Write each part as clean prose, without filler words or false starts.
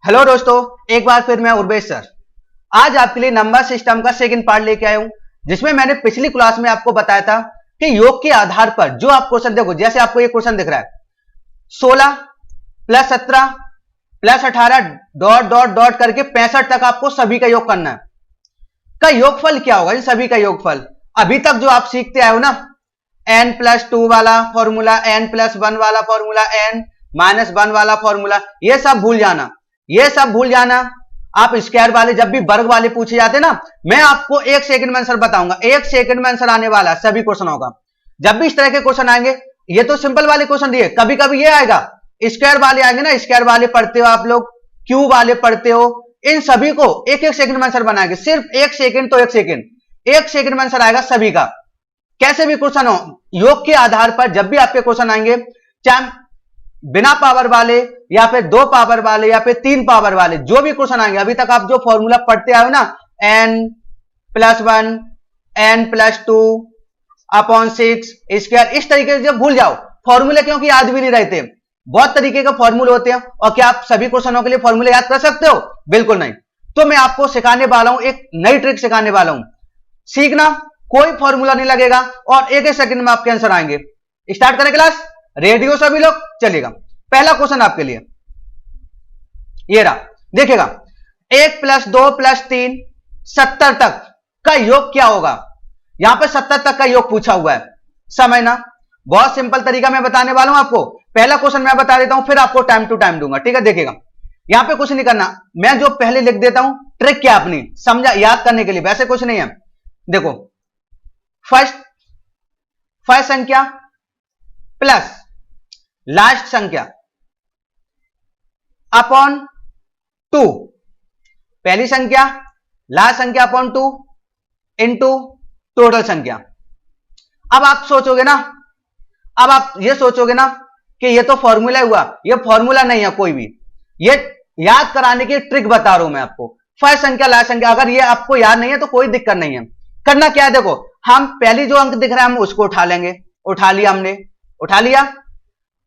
Hello दोस्तों, एक बार फिर मैं उर्वेश सर आज आपके लिए नंबर सिस्टम का सेकंड पार्ट लेके आया हूं, जिसमें मैंने पिछली क्लास में आपको बताया था कि योग के आधार पर जो आप क्वेश्चन देखो, जैसे आपको ये क्वेश्चन दिख रहा है 16 plus 17 plus 18 dot dot dot करके 65 तक आपको सभी का योग करना है। का योगफल क्या होगा? इन सभी का योगफल अभी तक जो आप सीखते आए हो ना, n+2 वाला फॉर्मूला, n+1 वाला फॉर्मूला, n-1 वाला फॉर्मूला, ये सब भूल जाना, ये सब भूल जाना। आप स्क्वायर वाले जब भी वर्ग वाले पूछे जाते ना, मैं आपको 1 सेकंड में आंसर बताऊंगा, 1 सेकंड में आंसर आने वाला सभी क्वेश्चन होगा। जब भी इस तरह के क्वेश्चन आएंगे, ये तो सिंपल वाले क्वेश्चन दिए, कभी कभी ये आएगा स्क्वायर वाले आएंगे ना, स्क्वायर वाले पढ़ते हो आप लोग, क्यूब वाले पढ़ते हो, इन सभी को 1-1 सेकंड में आंसर बनाएंगे, सिर्फ 1 सेकंड तो 1 सेकंड, 1 सेकंड में आंसर आएगा सभी का। कैसे भी क्वेश्चन हो, योग के आधार पर जब भी आपके क्वेश्चन आएंगे, चाहे बिना पावर वाले या फिर 2 पावर वाले या फिर 3 पावर वाले, जो भी क्वेश्चन आएंगे, अभी तक आप जो फॉर्मूला पढ़ते आए हो ना, n+1 n+2 अपॉन 6 स्क्वायर, इस तरीके से भूल जाओ फॉर्मूले, क्योंकि याद भी नहीं रहते। बहुत तरीके के फॉर्मूले होते हैं, और क्या आप सभी क्वेश्चनों के लिए फॉर्मूले याद कर सकते हो? बिल्कुल नहीं। तो मैं आपको सिखाने वाला हूं, एक नई ट्रिक सिखाने वाला हूं, सीखना, कोई फॉर्मूला नहीं लगेगा और 1-1 सेकंड में आपके आंसर आएंगे। स्टार्ट करें क्लास? रेडी हो सभी लोग? चलिएगा, पहला क्वेश्चन आपके लिए ये रहा, देखिएगा 1 + 2 + 3 70 तक का योग क्या होगा? यहां पे 70 तक का योग पूछा हुआ है, समझना। बहुत सिंपल तरीका मैं बताने वाला हूं आपको। पहला क्वेश्चन मैं बता देता हूं, फिर आपको टाइम टू टाइम दूंगा, ठीक है? देखिएगा, यहां पे कुछ नहीं करना, मैं जो पहले लिख देता हूं, ट्रिक क्या अपनी समझा, याद करने के लिए, वैसे कुछ नहीं है। देखो, फर्स्ट संख्या प्लस लास्ट संख्या अपॉन 2, पहली संख्या लास्ट संख्या अपॉन 2 इंटू टोटल संख्या। अब आप सोचोगे ना, अब आप ये सोचोगे ना कि ये तो फॉर्मूला हुआ, ये फॉर्मूला नहीं है कोई भी, ये याद कराने की ट्रिक बता रहा हूं मैं आपको। फर्स्ट संख्या लास्ट संख्या, अगर ये आपको याद नहीं है तो कोई दिक्कत नहीं है। करना क्या है, देखो, हम पहली जो अंक दिख रहा है हम उसको उठा लेंगे, उठा लिया हमने, उठा लिया।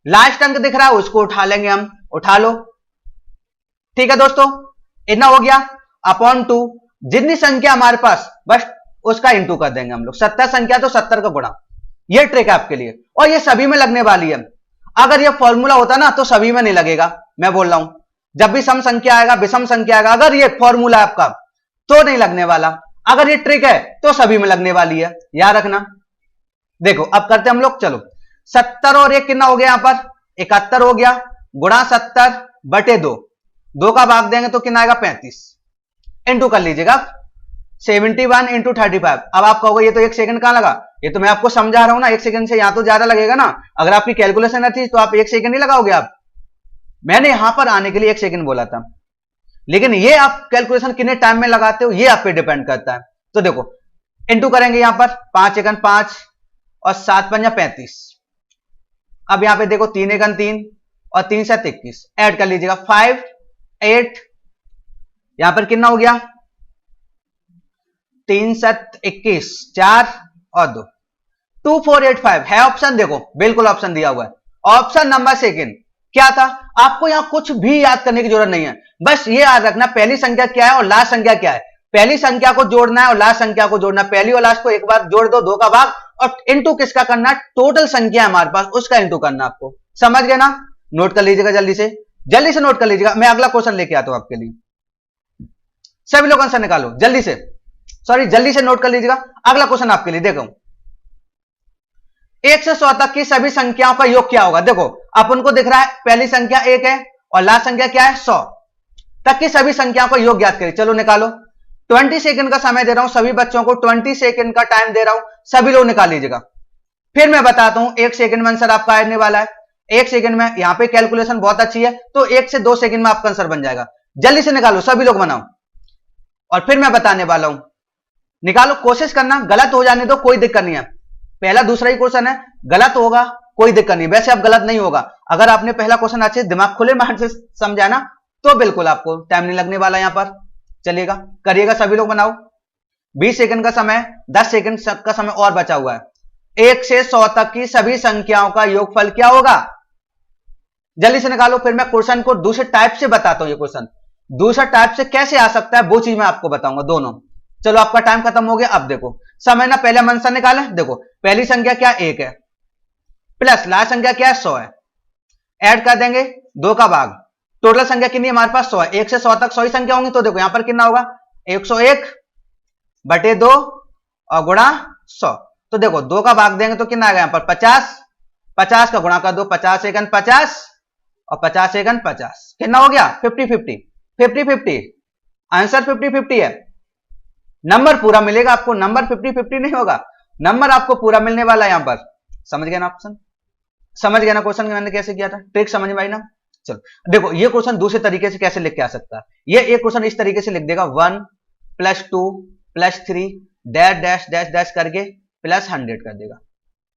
लास्ट अंक दिख रहा है उसको उठा लेंगे हम, उठा लो, ठीक है दोस्तों, इतना हो गया। अपॉन 2, जितनी संख्या हमारे पास बस उसका इंटू कर देंगे हम लोग। 70 संख्या तो 70 का गुणा, ये ट्रिक है आपके लिए, और ये सभी में लगने वाली है। अगर ये फॉर्मूला होता ना तो सभी में नहीं लगेगा, मैं बोल रहा हूं। जब भी सम संख्या आएगा, विषम संख्या आएगा, अगर ये फॉर्मूला है आपका तो नहीं लगने वाला, अगर ये ट्रिक है तो सभी में लगने वाली है, याद रखना। देखो अब करते हम लोग, चलो 70 और 1 कितना हो गया, यहां पर 71 हो गया, गुणा 70/2, 2 का भाग देंगे तो कितना आएगा 35, इंटू कर लीजिएगा 71 × 35। अब आप कहोगे ये तो 1 सेकंड कहां लगा, ये तो मैं आपको समझा रहा हूं ना, 1 सेकंड से यहां तो ज्यादा लगेगा ना। अगर आपकी कैलकुलेशन अच्छी तो आप 1 सेकंड ही लगाओगे आप, मैंने यहां पर आने के लिए 1 सेकंड बोला था, लेकिन ये आप कैलकुलेशन कितने टाइम में लगाते हो ये आप पे डिपेंड करता है। तो देखो इंटू करेंगे यहां पर 5 × 5 और 7 × 5 = 35। अब यहां पे देखो 3 × 3 और 3 × 7 = 21, ऐड कर लीजिएगा 5 8, यहां पर कितना हो गया 3 × 7 = 21, 4 और 2 2485 है ऑप्शन। देखो बिल्कुल ऑप्शन दिया हुआ है, ऑप्शन नंबर सेकंड। क्या था, आपको यहां कुछ भी याद करने की जरूरत नहीं है, बस ये याद रखना पहली संख्या क्या है और लास्ट संख्या क्या है। पहली संख्या को जोड़ना है और लास्ट संख्या को जोड़ना है, पहली और लास्ट को एक बार जोड़ दो, 2 का भाग, और इंटू किसका करना है, टोटल संख्या है हमारे पास उसका इंटू करना आपको, समझ गए ना? नोट कर लीजिएगा, जल्दी से नोट कर लीजिएगा। मैं अगला क्वेश्चन लेके आता हूं आपके लिए, सभी लोग आंसर निकालो जल्दी से, जल्दी से नोट कर लीजिएगा। अगला क्वेश्चन आपके लिए देखो, 1 से 100 तक की सभी संख्याओं का योग क्या होगा? देखो अपन को दिख रहा है पहली संख्या 1 है और लास्ट संख्या क्या है 100 तक की सभी संख्याओं का योग ज्ञात करिए। चलो निकालो, 20 सेकंड का समय दे रहा हूं सभी बच्चों को, 20 सेकंड का टाइम दे रहा हूं, सभी लोग निकाल लीजिएगा। फिर मैं बताता हूं 1 सेकंड में आंसर आपका आने वाला है, 1 सेकंड में, यहां पे कैलकुलेशन बहुत अच्छी है तो 1 से 2 सेकंड में आपका आंसर बन जाएगा। जल्दी से निकालो, सभी लोग बनाओ, और फिर मैं बताने वाला हूं, निकालो, कोशिश करना, गलत हो जाने दो कोई दिक्कत नहीं है, पहला दूसरा ही क्वेश्चन है, गलत होगा कोई दिक्कत नहीं, वैसे अब गलत नहीं होगा। अगर आपने पहला क्वेश्चन अच्छे दिमाग खुले माइंड से समझा ना तो बिल्कुल आपको टाइम नहीं लगने वाला यहां पर। चलिएगा, करिएगा, सभी लोग बनाओ। 20 सेकंड का समय, 10 सेकंड का समय और बचा हुआ है। 1 से 100 तक की सभी संख्याओं का योगफल क्या होगा? जल्दी से निकालो, फिर मैं क्वेश्चन को दूसरे टाइप से बताता हूं। ये क्वेश्चन दूसरा टाइप से कैसे आ सकता है वो चीज मैं आपको बताऊंगा दोनों। चलो आपका टाइम खत्म हो गया। अब देखो समय ना, पहले हम आंसर निकालें। देखो पहली संख्या क्या 1 है, प्लस लास्ट संख्या क्या है 100 है, ऐड कर देंगे 2 का भाग, टोटल संख्या कितनी है हमारे पास 100 है। 1 से 100 तक 100 ही संख्या होंगी, तो देखो यहां पर कितना होगा 101 बटे 2 और गुणा 100। तो देखो 2 का भाग देंगे तो कितना आएगा यहां पर 50, 50 का गुणा कर दो, 50 एकन 50 और 50 एकन 50, कितना हो गया 50-50, 50-50 आंसर 50-50 है। नंबर पूरा मिलेगा आपको, नंबर 50-50 नहीं होगा, नंबर आपको पूरा मिलने वाला है यहां पर। समझ गए ना ऑप्शन, समझ गए ना क्वेश्चन मैंने कैसे किया था, ट्रिक समझ में आई ना। चलो देखो ये क्वेश्चन दूसरे तरीके से कैसे लिख के आ सकता है। ये एक क्वेश्चन इस तरीके से लिख देगा 1 + 2 + 3 डैश डैश डैश डैश करके प्लस 100 कर देगा,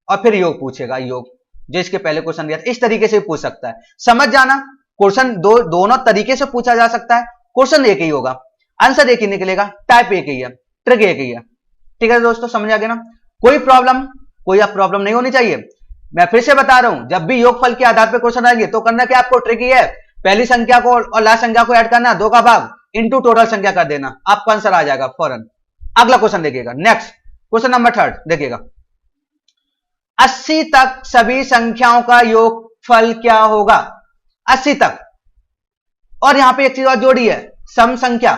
और फिर योग पूछेगा, योग जो इसके पहले क्वेश्चन दिया था। इस तरीके से पूछ सकता है, समझ जाना। क्वेश्चन दोनों तरीके से पूछा जा सकता है, क्वेश्चन एक ही होगा, आंसर एक ही निकलेगा, टाइप एक ही है, ट्रिक एक ही है। ठीक है दोस्तों, समझ आ गया ना। कोई प्रॉब्लम नहीं होनी चाहिए। मैं फिर से बता रहा हूं, जब भी योगफल के आधार पर क्वेश्चन आएंगे तो करना क्या आपको, ट्रिक ही है, पहली संख्या को और लास्ट संख्या को ऐड करना, 2 का भाग इनटू टोटल संख्या कर देना, आपका आंसर आ जाएगा फौरन। अगला क्वेश्चन देखिएगा, नेक्स्ट क्वेश्चन नंबर 3 देखिएगा, 80 तक सभी संख्याओं का योगफल क्या होगा। 80 तक, और यहां पे एक चीज और जोड़ी है, सम संख्या।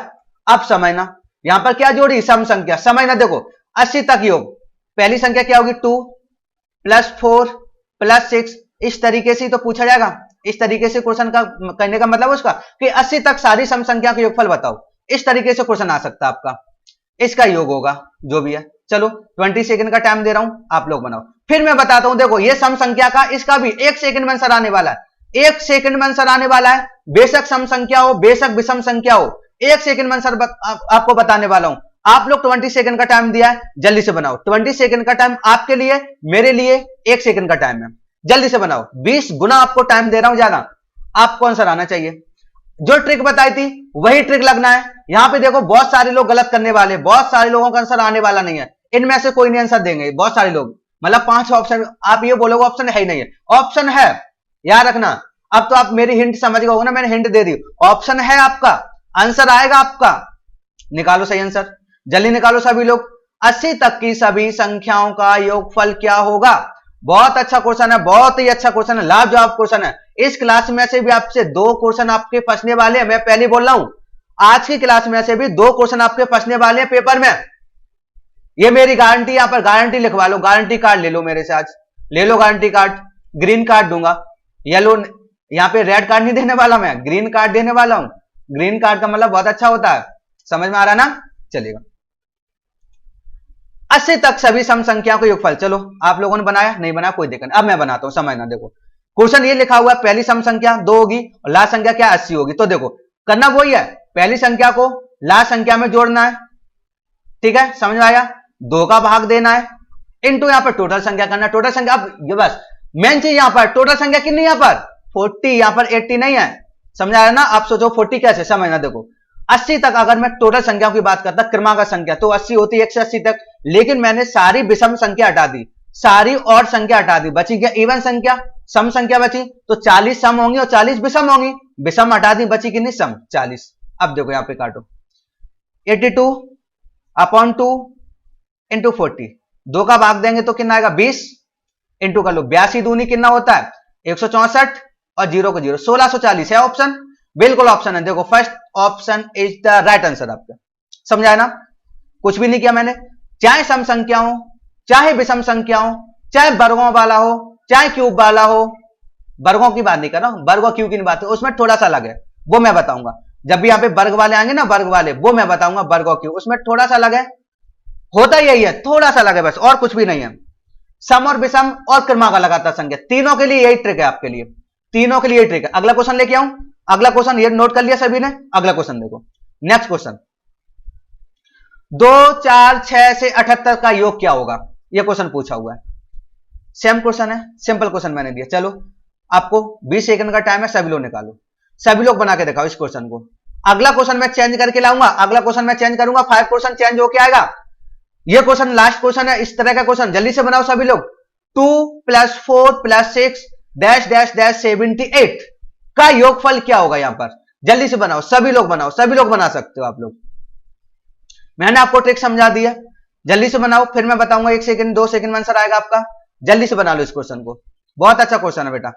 अब समझना, यहां पर क्या जोड़ी, सम संख्या, समझना। देखो 80 तक योग, पहली संख्या क्या होगी 2 + 4 + 6, इस तरीके से तो पूछा जाएगा। इस तरीके से क्वेश्चन का कहने का मतलब उसका कि 80 तक सारी सम संख्या का योगफल बताओ, इस तरीके से क्वेश्चन आ सकता है आपका, इसका योग होगा जो भी है। चलो 20 सेकंड का टाइम दे रहा हूं, आप लोग बनाओ, फिर मैं बताता हूं। देखो ये सम संख्या का, इसका भी 1 सेकंड में आंसर आने वाला है, 1 सेकंड में आंसर आने वाला है, बेशक सम संख्या हो बेशक विषम संख्या हो, 1 सेकंड में आंसर आपको बताने वाला हूं। आप लोग 20 सेकंड का टाइम दिया है, जल्दी से बनाओ। 20 सेकंड का टाइम आपके लिए, मेरे लिए 1 सेकंड का टाइम है, जल्दी से बनाओ। 20 गुना आपको टाइम दे रहा हूं ज्यादा, आपको आंसर आना चाहिए। जो ट्रिक बताई थी वही ट्रिक लगना है। यहां पे देखो बहुत सारे लोग गलत करने वाले, बहुत सारे लोगों का आंसर आने वाला नहीं है, इनमें से कोई नहीं आंसर देंगे, बहुत सारे लोग, मतलब 5 ऑप्शन, आप ये बोलोगे ऑप्शन है ही नहीं है, ऑप्शन है, याद रखना। अब तो आप मेरी हिंट समझ गए हो ना, मैंने हिंट दे दी, ऑप्शन है आपका, आंसर आएगा आपका। निकालो सही आंसर, जल्दी निकालो सभी लोग। 80 तक की सभी संख्याओं का योगफल क्या होगा। बहुत अच्छा क्वेश्चन है, बहुत ही अच्छा क्वेश्चन है, लाजवाब क्वेश्चन है। इस क्लास में से भी आपसे 2 क्वेश्चन आपके फंसने वाले हैं, मैं पहले बोल रहा हूं, आज की क्लास में से भी 2 क्वेश्चन आपके फंसने वाले हैं पेपर में, ये मेरी गारंटी। यहां पर गारंटी लिखवा लो, गारंटी कार्ड ले लो मेरे से, आज ले लो गारंटी कार्ड। ग्रीन कार्ड दूंगा, येलो, यहां पे रेड कार्ड नहीं देने वाला, मैं ग्रीन कार्ड देने वाला हूं। ग्रीन कार्ड का मतलब बहुत अच्छा होता है, समझ में आ रहा ना, चलेगा। 80 तक सभी सम संख्याओं का योगफल, चलो आप लोगों ने बनाया, नहीं बनाया कोई दिक्कत नहीं, अब मैं बनाता हूं, समझना। देखो क्वेश्चन ये लिखा हुआ है, पहली सम संख्या 2 होगी और लास्ट संख्या क्या 80 होगी। तो देखो करना वही है, पहली संख्या को लास्ट संख्या में जोड़ना है, ठीक है, समझ में आया। 2 का भाग देना है, इनटू यहां पर टोटल संख्या करना, टोटल संख्या। अब ये बस मेन चीज, यहां पर टोटल संख्या कितनी, यहां पर 40, यहां पर 80 नहीं है, समझ आया ना। आप सोचो 40 कैसे, समझना। देखो 80 तक अगर मैं टोटल संख्याओं की बात करता, क्रमागत संख्या, तो 80 होती है 1 से 80 तक, लेकिन मैंने सारी विषम संख्या हटा दी, सारी और संख्या हटा दी, बची क्या इवन संख्या, सम संख्या बची। तो 40 सम होंगी और 40 विषम होंगी, विषम हटा दी, बची कितनी सम 40। अब देखो यहां पे काटो, 82/2 इंटू 40, 2 का भाग देंगे तो कितना आएगा 20, इंटू कर लो 82 दूनी कितना होता है 164 और 0 को 0, 1640 है ऑप्शन, बिल्कुल ऑप्शन है। देखो first option is the right answer आपका, समझाया ना, कुछ भी नहीं किया मैंने। चाहे सम संख्या हो, चाहे विषम संख्या हो, चाहे वर्गों वाला हो, चाहे क्यूब वाला हो, वर्गों की बात नहीं कर रहा हूं, वर्ग और क्यूब की बात है, उसमें थोड़ा सा अलग है, वो मैं बताऊंगा जब भी यहां पे वर्ग वाले आएंगे ना, वर्ग वाले, वो मैं बताऊंगा, वर्ग और क्यूब उसमें थोड़ा सा अलग है, होता यही है, थोड़ा सा अलग है बस, और कुछ भी नहीं है। सम और विषम और क्रमागत लगातार संख्या, तीनों के लिए यही ट्रिक है, आपके लिए तीनों के लिए यही ट्रिक है। अगला क्वेश्चन लेके आऊं, अगला क्वेश्चन ये नोट कर लिया सभी ने, अगला क्वेश्चन देखो, नेक्स्ट क्वेश्चन, 2, 4, 6 से 78 का योग क्या होगा, यह क्वेश्चन पूछा हुआ है। सेम क्वेश्चन है, सिंपल क्वेश्चन मैंने दिया। चलो आपको 20 सेकंड का टाइम है, सभी लोग निकालो, सभी लोग बना के दिखाओ इस क्वेश्चन को। अगला क्वेश्चन मैं चेंज करके लाऊंगा, अगला क्वेश्चन मैं चेंज करूंगा, 5 क्वेश्चन चेंज होके आएगा। यह क्वेश्चन लास्ट क्वेश्चन है, इस तरह का क्वेश्चन जल्दी से बनाओ सभी लोग। 2 + 4 + 6 डैश डैश डैश 78 का योगफल क्या होगा। यहां पर जल्दी से बनाओ, सभी लोग बनाओ, सभी लोग बना सकते हो आप लोग। मैंने आपको ट्रिक समझा दिया, जल्दी से बनाओ, फिर मैं बताऊंगा 1 सेकंड 2 सेकंड में आंसर आएगा आपका। जल्दी से बना लो इस क्वेश्चन को, बहुत अच्छा क्वेश्चन है बेटा,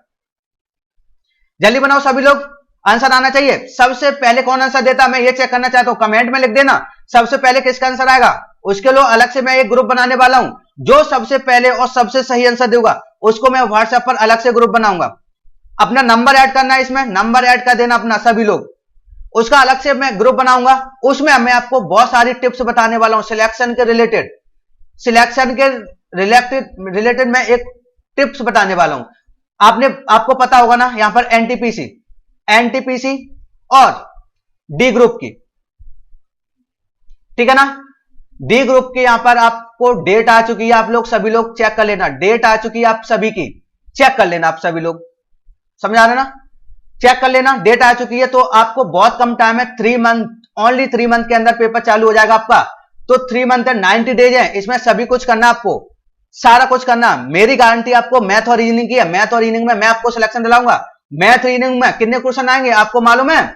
जल्दी बनाओ सभी लोग, आंसर आना चाहिए। सबसे पहले कौन आंसर देता मैं ये चेक करना चाहता हूं, कमेंट में लिख देना सबसे पहले किसका आंसर आएगा। उसके लिए अलग से मैं एक ग्रुप बनाने वाला हूं, जो सबसे पहले और सबसे सही आंसर देगा उसको मैं व्हाट्सएप पर अलग से ग्रुप बनाऊंगा। अपना नंबर ऐड करना है, इसमें नंबर ऐड कर देना अपना सभी लोग, उसका अलग से मैं ग्रुप बनाऊंगा। उसमें मैं आपको बहुत सारी टिप्स बताने वाला हूं सिलेक्शन के रिलेटेड, सिलेक्शन के रिलेटेड मैं एक टिप्स बताने वाला हूं। आपको पता होगा ना यहां पर एनटीपीसी और डी ग्रुप की, ठीक है ना। डी ग्रुप की यहां पर आपको डेट आ चुकी है, आप लोग सभी लोग चेक कर लेना, डेट आ चुकी है आप सभी की, चेक कर लेना आप सभी लोग, समझ आ रहा है ना, चेक कर लेना, डेट आ चुकी है। तो आपको बहुत कम टाइम है, 3 मंथ, ओनली 3 मंथ के अंदर पेपर चालू हो जाएगा आपका। तो 3 मंथ है, 90 डेज है, इसमें सभी कुछ करना, आपको सारा कुछ करना। मेरी गारंटी आपको मैथ और रीजनिंग की है, मैथ और रीजनिंग में मैं आपको सिलेक्शन दिलाऊंगा। मैथ रीजनिंग में कितने क्वेश्चन आएंगे आपको मालूम है,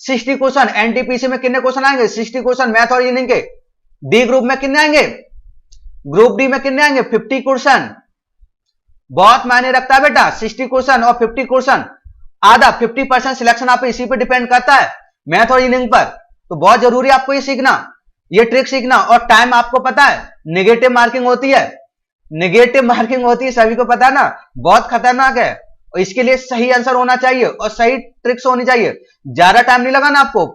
60 क्वेश्चन। एनटीपीसी में कितने क्वेश्चन आएंगे, 60 क्वेश्चन मैथ और रीजनिंग के। डी ग्रुप में कितने आएंगे, ग्रुप डी में कितने आएंगे, 50 क्वेश्चन। बहुत मायने रखता है बेटा, 60 क्वेश्चन और 50 क्वेश्चन, आधा 50% सिलेक्शन आप इसी पे डिपेंड करता है, मैथ और रीजनिंग पर। तो बहुत जरूरी है आपको ये सीखना, ये ट्रिक सीखना। और टाइम आपको पता है नेगेटिव मार्किंग होती है, नेगेटिव मार्किंग होती है, सभी को पता है ना, बहुत खतरनाक है। और इसके लिए सही आंसर होना चाहिए और सही ट्रिक्स होनी चाहिए। ज्यादा टाइम नहीं लगाना आपको,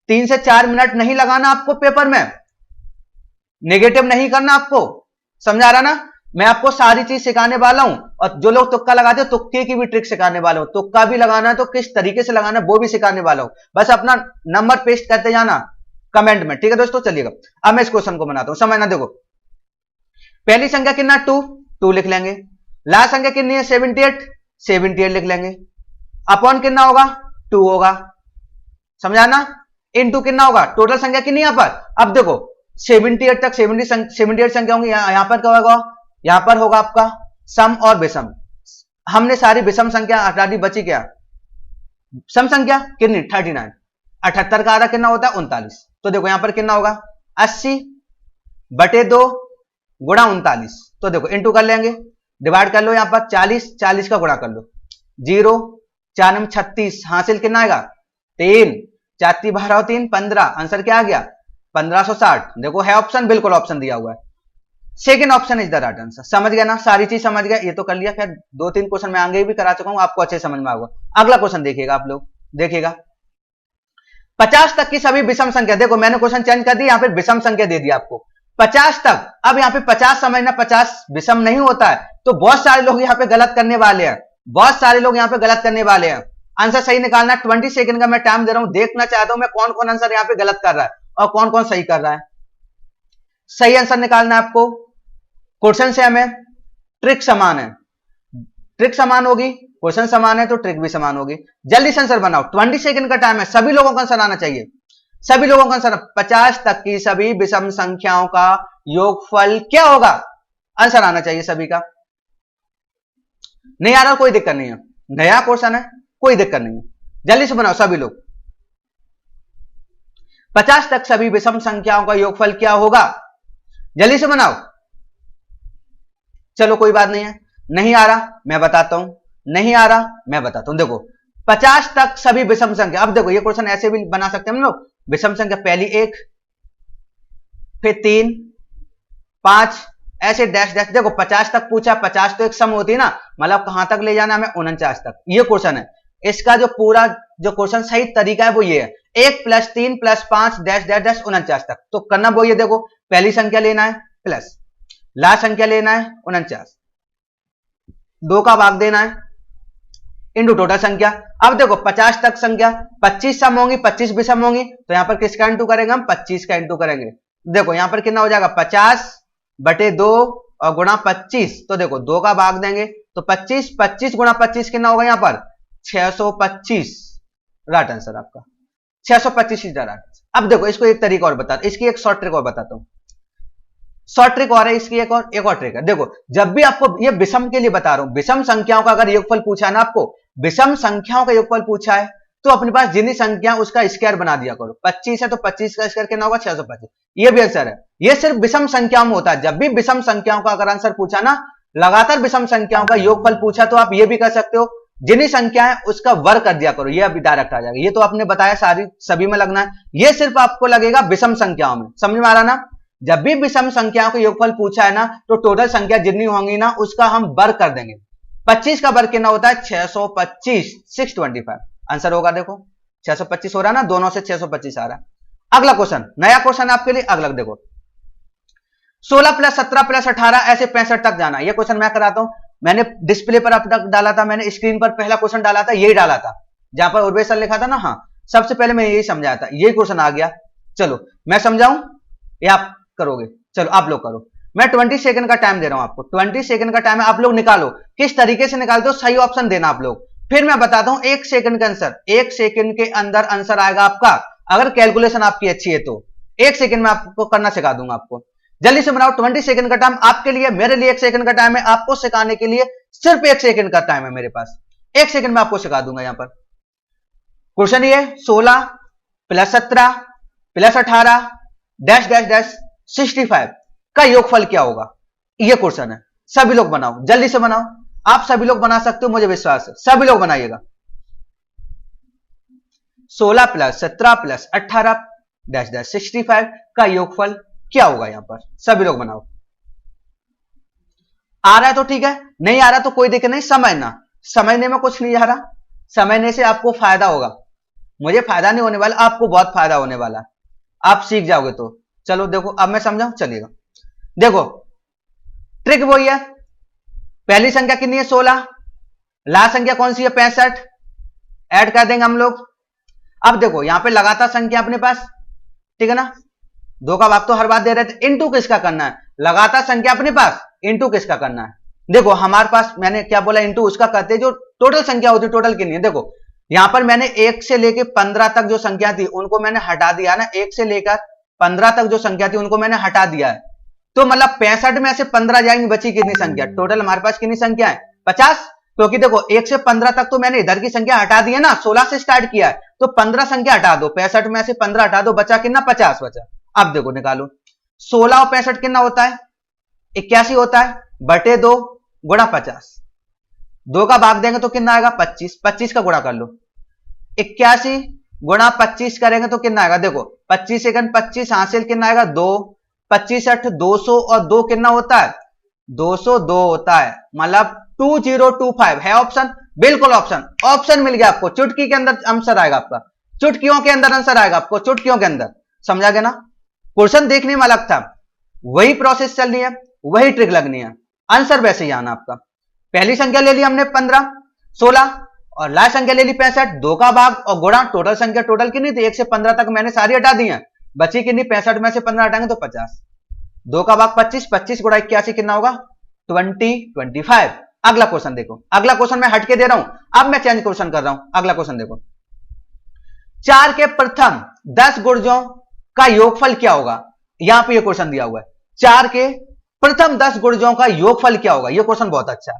3 से 4 मिनट नहीं लगाना आपको पेपर में, नेगेटिव नहीं करना आपको, समझा रहा ना। मैं आपको सारी चीज सिखाने वाला हूं, और जो लोग तुक्का लगाते हैं तुक्के की भी ट्रिक सिखाने वाला हूं। तुक्का भी लगाना है तो किस तरीके से लगाना है वो भी सिखाने वाला हूं। बस अपना नंबर पेस्ट करते जाना कमेंट में, ठीक है दोस्तों। चलिएगा अब मैं इस क्वेश्चन को बनाता हूं, समझना। देखो पहली संख्या कितना, 2 लिख लेंगे। लास्ट संख्या कितनी है, 78 लिख लेंगे। अपॉन कितना होगा, 2 होगा, समझाना। इनटू कितना होगा, टोटल संख्या कितनी यहां पर। अब देखो 78 तक 78 संख्या होंगी, यहां पर क्या होगा, यहां पर होगा आपका सम और विषम। हमने सारी विषम संख्या हटा दी, बची क्या, सम संख्या कितनी, 39। 78 का आधा कितना होता है, 39। तो देखो यहां पर कितना होगा, 80/2 गुणा 39। तो देखो इंटू कर लेंगे, डिवाइड कर लो, यहां पर 40 का गुणा कर लो, 0 4 में 36, हासिल कितना आएगा, 3 4 12 और 3 15। आंसर क्या आ गया, 1560। देखो है ऑप्शन, बिल्कुल ऑप्शन दिया हुआ है, second option is the right answer. समझ गया ना, सारी चीज समझ गया, ये तो कर लिया। खैर 2-3 क्वेश्चन मैं आगे भी करा चुका हूं, आपको अच्छे समझ में आएगा। अगला क्वेश्चन देखिएगा आप लोग, देखिएगा 50 तक की सभी विषम संख्या। देखो मैंने क्वेश्चन चेंज कर दिया, यहां पे विषम संख्या दे दिया आपको 50 तक। अब यहां पे 50 समझना, 50 विषम नहीं होता है। तो बहुत सारे लोग यहां पे गलत करने वाले हैं, बहुत सारे लोग यहां पे गलत करने वाले हैं। आंसर सही निकालना, 20 सेकंड का मैं टाइम दे रहा हूं, देखना चाहता हूं मैं कौन कौन आंसर यहां पे गलत कर रहा है और कौन कौन सही कर रहा है। सही आंसर निकालना है आपको। क्वेश्चन से हमें ट्रिक समान है, ट्रिक समान होगी, क्वेश्चन समान है तो ट्रिक भी समान होगी। जल्दी से आंसर बनाओ, 20 सेकंड का टाइम है, सभी लोगों का आंसर आना चाहिए, सभी लोगों का आंसर। 50 तक की सभी विषम संख्याओं का योगफल क्या होगा, आंसर आना चाहिए सभी का। नहीं आ रहा कोई दिक्कत नहीं है, नया क्वेश्चन है, कोई दिक्कत नहीं है, जल्दी से बनाओ सभी लोग। 50 तक सभी विषम संख्याओं का योगफल क्या होगा, जल्दी से बनाओ। चलो कोई बात नहीं है, नहीं आ रहा मैं बताता हूं, नहीं आ रहा मैं बताता हूं। देखो 50 तक सभी विषम संख्या, अब देखो ये क्वेश्चन ऐसे भी बना सकते हैं हम लोग, विषम संख्या पहली 1, फिर 3 5 ऐसे डैश डैश। देखो 50 तक पूछा, 50 तो एक सम होती है ना, मतलब कहां तक ले जाना हमें, 49 तक। ये क्वेश्चन है, इसका जो पूरा जो क्वेश्चन सही तरीका है वो ये है, 1 + 3 + 5 डैश डैश डैश 49 तक। तो करना वो ये, देखो पहली संख्या लेना है प्लस लास्ट संख्या लेना है 49, 2 का भाग देना है इंटू टोटल संख्या। अब देखो 50 तक संख्या 25 सम होंगी, 25 विषम होंगी, तो यहां पर किसका इंटू करेंगे हम, 25 का इंटू करेंगे। देखो यहां पर कितना हो जाएगा, 50/2 और गुणा 25। तो देखो 2 का भाग देंगे तो 25 गुणा 25 कितना होगा यहां पर, 625। राइट आंसर आपका 625 इज द राइट आंसर। अब देखो इसको एक तरीका और बता, इसकी एक शॉर्ट ट्रिक और बताता हूं, शॉर्ट ट्रिक और है इसकी, एक और ट्रिक है। देखो जब भी आपको ये विषम के लिए बता रहा हूं, विषम संख्याओं का अगर योगफल पूछा है ना आपको, विषम संख्याओं का योगफल पूछा है, तो अपने पास जितनी संख्या उसका स्क्वायर बना दिया करो। 25 है तो 25 का स्क्वायर कितना होगा? 625। ये भी आंसर है। ये सिर्फ विषम संख्याओं में होता है। जब भी विषम संख्याओं का अगर आंसर पूछा ना, लगातार विषम संख्याओं का योगफल पूछा, तो आप ये भी कर सकते हो, जितनी संख्या है उसका वर्ग कर दिया करो, ये अभी डायरेक्ट आ जाएगा। ये तो आपने बताया सारी सभी में लगना है, ये सिर्फ आपको लगेगा विषम संख्याओं में। समझ में आ रहा ना? जब भी विषम संख्याओं का योगफल पूछा है ना, तो टोटल संख्या जितनी होंगी ना उसका हम वर्ग कर देंगे। 25 का वर्ग कितना होता है? 625, 625 आंसर होगा। देखो 625 हो रहा ना, दोनों से 625 आ रहा है। अगला क्वेश्चन, नया क्वेश्चन आपके लिए। अगला देखो, 16 + 17 + 18 ऐसे 65 तक जाना। ये क्वेश्चन मैं कराता हूं। मैंने डिस्प्ले पर अब तक डाला था, मैंने स्क्रीन पर पहला क्वेश्चन डाला था, यही डाला था जहां पर उर्वेश सर लिखा था ना। हाँ, सबसे पहले मैं यही समझाया था, यही क्वेश्चन आ गया। चलो मैं समझाऊं या आप करोगे? चलो आप लोग करो। मैं 20 सेकंड का टाइम दे रहा हूं आपको। 20 सेकंड का टाइम है, आप लोग निकालो। किस तरीके से निकालते हो सही ऑप्शन देना आप लोग। फिर मैं बताता हूं 1 सेकंड का आंसर। 1 सेकंड के अंदर आंसर आएगा आपका, अगर कैलकुलेशन आपकी अच्छी है तो। 1 सेकंड में आपको करना सिखा दूंगा आपको। जल्दी से बनाओ। 20 सेकंड का टाइम आपके लिए, मेरे लिए 1 सेकंड का टाइम है। आपको सिखाने के लिए सिर्फ 1 सेकंड का टाइम है मेरे पास। 1 सेकंड में आपको सिखा दूंगा। यहां पर क्वेश्चन ये 16 + 17 + 18 डैश डैश डैश 65 का योगफल क्या होगा? ये क्वेश्चन है। सभी लोग बनाओ, जल्दी से बनाओ। आप सभी लोग बना सकते हो, मुझे विश्वास है। सभी लोग बनाइएगा। 16 + 17 + 18 डैश डैश 65 का योगफल क्या होगा? यहां पर सभी लोग बनाओ। आ रहा है तो ठीक है, नहीं आ रहा तो कोई दिक्कत नहीं। समझना, समझने में कुछ नहीं आ रहा, समझने से आपको फायदा होगा। मुझे फायदा नहीं होने वाला, आपको बहुत फायदा होने वाला। आप सीख जाओगे तो। चलो देखो, अब मैं समझाऊं, चलिएगा। देखो ट्रिक वही है। पहली संख्या कितनी है? 16। लास्ट संख्या कौन सी है? 65। ऐड कर देंगे हम लोग। अब देखो यहां पे लगातार संख्या अपने पास, ठीक है ना? 2 का भाग तो हर बात दे रहे थे। इनटू किसका करना है? लगातार संख्या अपने पास, इनटू किसका करना है? देखो हमारे पास, मैंने क्या बोला? इनटू उसका करते जो टोटल संख्या होती, टोटल की नहीं है। देखो यहां पर मैंने 1 से लेकर 15 तक जो संख्या थी उनको मैंने हटा दिया ना। 1 से लेकर 15 तक जो संख्या थी उनको मैंने हटा दिया है। तो मतलब 65 में से 15 जाएंगी, बची कितनी संख्या? टोटल हमारे पास कितनी संख्या है? 50। क्योंकि देखो 1 से 15 तक तो मैंने इधर की संख्या हटा दी है ना, 16 से स्टार्ट किया है, तो 15 संख्या हटा दो। 65 में से 15 हटा दो, बचा कितना? 50 बचा। अब देखो निकालो, 16 और 65 कितना होता है? 81 होता है, बटे 2 गुणा 50। 2 का भाग देंगे तो कितना आएगा? 25। 25 का गुणा कर लो। 81 गुणा 25 करेंगे तो कितना आएगा? देखो 25 सेकंड 25 हासिल कितना आएगा? 2। 25 8 200 और 2 कितना होता है? 202 होता है। मतलब 2025 है ऑप्शन, बिल्कुल ऑप्शन। ऑप्शन मिल गया आपको, चुटकी के अंदर आंसर आएगा आपका। चुटकियों के अंदर आंसर आएगा आपको, चुटकियों के अंदर। समझा गया ना? क्वेश्चन देखने में अलग था, वही प्रोसेस चलनी है, वही ट्रिक लगनी है, आंसर वैसे ही आना आपका। पहली संख्या ले ली हमने 15, 16 और लास्ट संख्या ले ली 65। 2 का भाग और गुणा, टोटल संख्या टोटल कितनी थी? 1 से 15 तक मैंने सारी हटा दी है, बची कितनी? 65 में से 15 हटाएंगे तो 50। 2 का भाग 25, 25 गुणा 81 कितना होगा? 25। अगला क्वेश्चन देखो। अगला क्वेश्चन मैं हटके दे रहा हूं, अब मैं चेंज क्वेश्चन कर रहा हूं। अगला क्वेश्चन देखो, 4 के प्रथम 10 गुणजों का योगफल क्या होगा? यहां पे ये क्वेश्चन दिया हुआ है, 4 के प्रथम 10 गुणजों का योगफल क्या होगा? ये क्वेश्चन बहुत अच्छा है।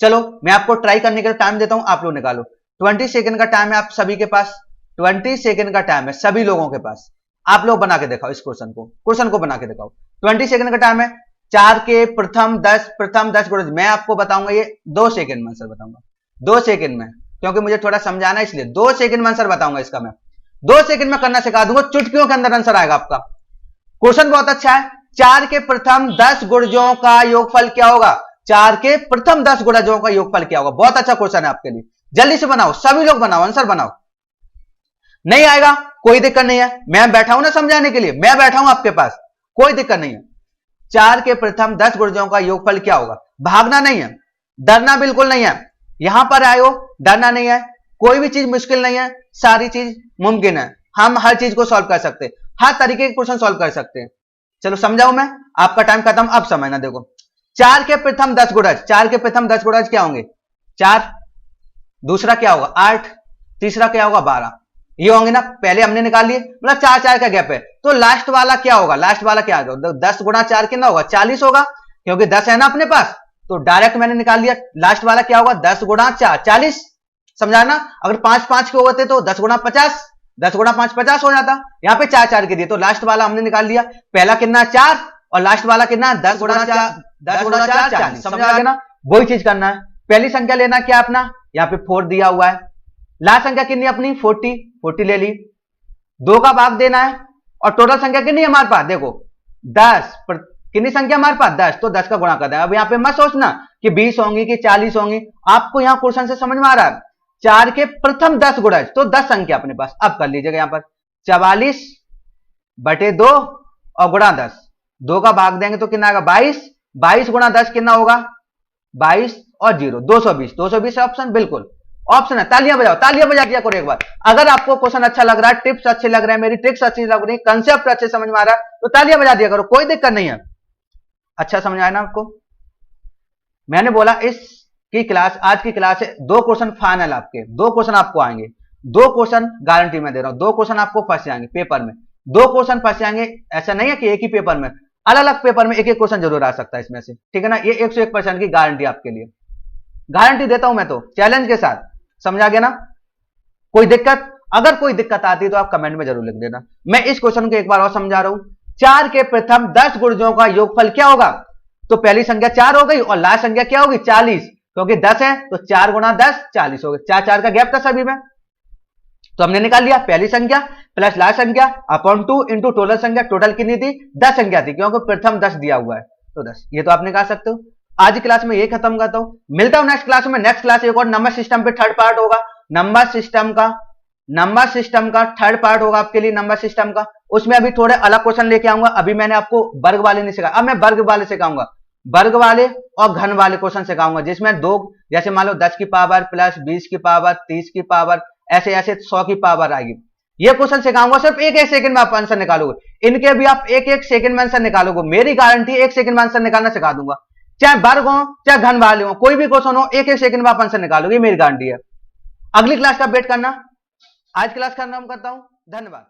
चलो मैं आपको ट्राई करने के लिए टाइम देता हूं, आप लोग निकालो। 20 सेकंड का टाइम है आप सभी के पास। 20 सेकंड का टाइम है सभी लोगों के पास। आप लोग बना के दिखाओ इस क्वेश्चन को बना के दिखाओ। 20 सेकंड का टाइम है। 4 के प्रथम 10 गुणज, मैं आपको बताऊंगा ये 2 सेकंड में आंसर बताऊंगा। 2 सेकंड में, क्योंकि मुझे थोड़ा समझाना है इसलिए 2 सेकंड में आंसर बताऊंगा इसका। मैं 2 सेकंड में करना सिखा दूंगा, चुटकियों के अंदर आंसर आएगा आपका। क्वेश्चन बहुत अच्छा है। 4 के प्रथम 10 गुणजों का योगफल क्या होगा? 4 के प्रथम 10 गुणजों का योगफल क्या होगा? बहुत अच्छा क्वेश्चन है आपके लिए। जल्दी से बनाओ, सभी लोग बनाओ, आंसर बनाओ। नहीं आएगा कोई दिक्कत नहीं है, मैं बैठा हूं ना समझाने के लिए, मैं बैठा हूं आपके पास, कोई दिक्कत नहीं है। 4 के प्रथम 10 गुणजों का योगफल क्या होगा? भागना नहीं है, डरना बिल्कुल नहीं है। यहां पर आए हो, डरना नहीं है, कोई भी चीज मुश्किल नहीं है, सारी चीज मुमकिन है। हम हर चीज को सॉल्व कर सकते हैं, हर तरीके के क्वेश्चन सॉल्व कर सकते हैं। चलो समझाऊं मैं, आपका टाइम खत्म, अब समझना। देखो 4 के प्रथम 10 गुणज, 4 के प्रथम 10 गुणज क्या होंगे? 4, दूसरा क्या होगा? 8, तीसरा क्या होगा? 12। ये होंगे ना, पहले हमने निकाल लिए, मतलब 4 का गैप है। तो लास्ट वाला क्या होगा? लास्ट वाला क्या होगा? 10 गुणा 4 कितना होगा? 40 होगा, क्योंकि 10 है ना अपने पास, तो डायरेक्ट मैंने निकाल लिया। लास्ट वाला क्या होगा? 10 गुणा 4 40। समझा ना। अगर 5 5 के होते तो 10 गुणा 50, 10 गुणा 5 50 हो जाता। यहाँ पे 4 4 के दिए तो लास्ट वाला हमने निकाल लिया। पहला कितना 4 और लास्ट वाला कितना 10 गुणा 4, 10 गुणा 4 40। समझ आ गया ना। वही चीज करना है। पहली संख्या लेना क्या अपना, यहाँ पे 4 दिया हुआ है। लास्ट संख्या कितनी अपनी 40 ले ली। 2 का भाग देना है और टोटल संख्या कितनी है हमारे पास, देखो 10, कितनी संख्या हमारे पास 10, तो 10 का गुणा कर देना। अब यहाँ पे मत सोचना कि 20 होंगी कि 40 होंगी, आपको यहाँ क्वेश्चन से समझ में आ रहा है 4 के प्रथम 10 गुणज, तो 10 संख्या अपने पास। अब कर लीजिएगा यहाँ पर 44/2 और गुणा 10, 2 का भाग देंगे तो कितना आएगा 22, 22 गुणा 10 कितना होगा 22 और 0 220, 220 ऑप्शन बिल्कुल ऑप्शन है। तालियां बजाओ, तालियां बजा दिया करो एक बार। अगर आपको क्वेश्चन अच्छा लग रहा है, टिप्स अच्छे लग रहे हैं, मेरी ट्रिक्स अच्छी लग रही है, कंसेप्ट अच्छे समझ में आ रहा है, तो तालियां बजा दिया करो, कोई दिक्कत नहीं है। अच्छा समझ आया ना आपको। मैंने बोला इसकी क्लास, आज की क्लास है 2 क्वेश्चन फाइनल, आपके 2 क्वेश्चन आपको आएंगे, 2 क्वेश्चन गारंटी में दे रहा हूं, 2 क्वेश्चन आपको फंस जाएंगे पेपर में, 2 क्वेश्चन फंस जाएंगे। ऐसा नहीं है कि एक ही पेपर में, अलग अलग पेपर में एक एक क्वेश्चन जरूर आ सकता है इसमें से, ठीक है ना। ये 101% की गारंटी आपके लिए, गारंटी देता हूं मैं तो चैलेंज के साथ। समझा गया ना। कोई दिक्कत, अगर कोई दिक्कत आती है तो आप कमेंट में जरूर लिख देना। मैं इस क्वेश्चन को एक बार और समझा रहा हूं। 4 के प्रथम 10 गुणजों का योगफल क्या होगा, तो पहली संख्या 4 हो गई और लास्ट संख्या क्या होगी 40, क्योंकि 10 है तो 4 गुणा 10 40 हो गए। 4 4 का गैप था सभी में, तो हमने निकाल लिया पहली संख्या प्लस लास्ट संख्या अपॉन 2 इंटू टोटल संख्या। टोटल कितनी थी 10 संख्या थी, क्योंकि प्रथम 10 दिया हुआ है तो 10। ये तो आप निकाल सकते हो। आज की क्लास में ये खत्म करता हूं, मिलता हूं नेक्स्ट क्लास में। नेक्स्ट क्लास एक और नंबर सिस्टम पे थर्ड पार्ट होगा, नंबर सिस्टम का थर्ड पार्ट होगा आपके लिए नंबर सिस्टम का। उसमें अभी थोड़े अलग क्वेश्चन लेके आऊंगा। अभी मैंने आपको वर्ग वाले नहीं सिखाया, अब मैं वर्ग वाले सिखाऊंगा, वर्ग वाले और घन वाले क्वेश्चन सिखाऊंगा, जिसमें 2 जैसे मान लो 10 की पावर प्लस 20 की पावर 30 की पावर ऐसे ऐसे 100 की पावर आएगी। ये क्वेश्चन सिखाऊंगा, सिर्फ एक एक सेकंड में आप आंसर निकालोगे। इनके भी आप एक एक सेकंड में आंसर निकालोगे, मेरी गारंटी 1 सेकंड में आंसर निकालना सिखा दूंगा। चाहे वर्ग हो चाहे घन वाले हो, कोई भी क्वेश्चन हो, एक एक सेकंड में आप आंसर निकालोगे, मेरी गारंटी है। अगली क्लास का वेट करना। आज क्लास का नाम करता हूं, धन्यवाद।